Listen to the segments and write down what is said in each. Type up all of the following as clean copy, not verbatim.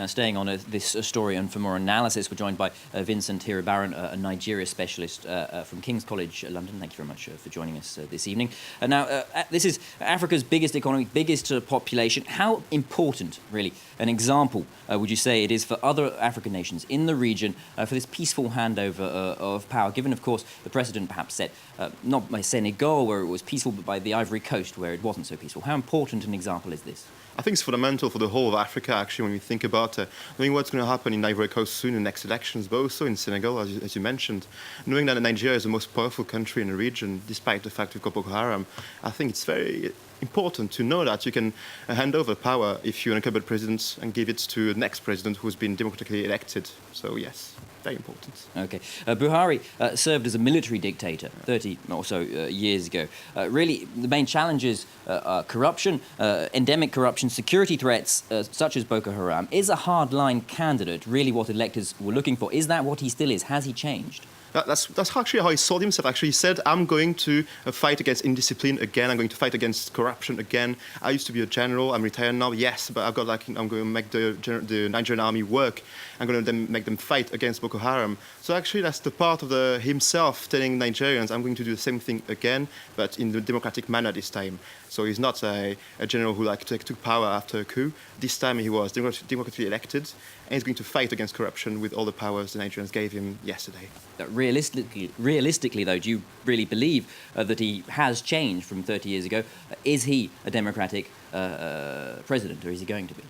Now, staying on this story and for more analysis, we're joined by Vincent Hiribarren, a Nigeria specialist from King's College London. Thank you very much for joining us this evening. Now, this is Africa's biggest economy, biggest population. How important, really, an example would you say it is for other African nations in the region for this peaceful handover of power, given, of course, the precedent perhaps set not by Senegal, where it was peaceful, but by the Ivory Coast, where it wasn't so peaceful? How important an example is this? I think it's fundamental for the whole of Africa, actually, when we think about knowing what's going to happen in Ivory Coast soon in the next elections, but also in Senegal, as you mentioned. Knowing that Nigeria is the most powerful country in the region, despite the fact we've got Boko Haram, I think it's very important to know that you can hand over power if you're an incumbent president and give it to the next president who's been democratically elected. So, yes, very important. Okay. Buhari served as a military dictator 30 or so years ago. Really, the main challenges are corruption, endemic corruption, security threats such as Boko Haram. Is a hardline candidate really what electors were looking for? Is that what he still is? Has he changed? That's actually how he sold himself. Actually, he said, "I'm going to fight against indiscipline again. I'm going to fight against corruption again. I used to be a general. I'm retired now. Yes, but I'm going to make the Nigerian army work. I'm going to make them fight against Boko Haram." So actually, that's the part of himself telling Nigerians, "I'm going to do the same thing again, but in the democratic manner this time." So he's not a general who took power after a coup. This time he was democratically elected, and he's going to fight against corruption with all the powers the Nigerians gave him yesterday. Realistically, though, do you really believe that he has changed from 30 years ago? Is he a democratic president, or is he going to be?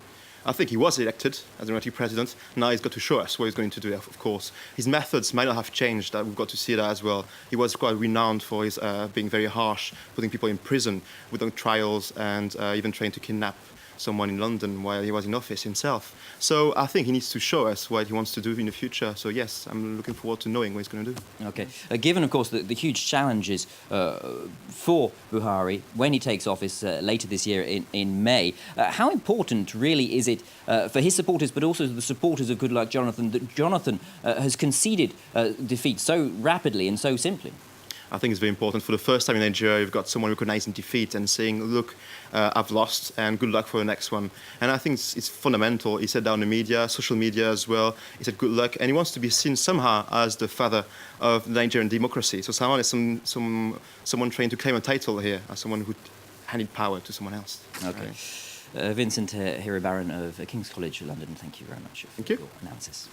I think he was elected as a democratic president. Now he's got to show us what he's going to do, of course. His methods might not have changed. We've got to see that as well. He was quite renowned for his being very harsh, putting people in prison without trials, and even trying to kidnap someone in London while he was in office himself. So I think he needs to show us what he wants to do in the future. So yes, I'm looking forward to knowing what he's going to do. Okay. Given, of course, the huge challenges for Buhari when he takes office later this year in May, how important really is it for his supporters, but also the supporters of Goodluck Jonathan, that Jonathan has conceded defeat so rapidly and so simply? I think it's very important. For the first time in Nigeria, you've got someone recognizing defeat and saying, "Look, I've lost, and good luck for the next one." And I think it's fundamental. He said that on the media, social media as well. He said, "Good luck," and he wants to be seen somehow as the father of Nigerian democracy. So someone is someone trying to claim a title here, as someone who handed power to someone else. Okay. Right. Vincent Hiribarren of King's College London, thank you very much for your analysis.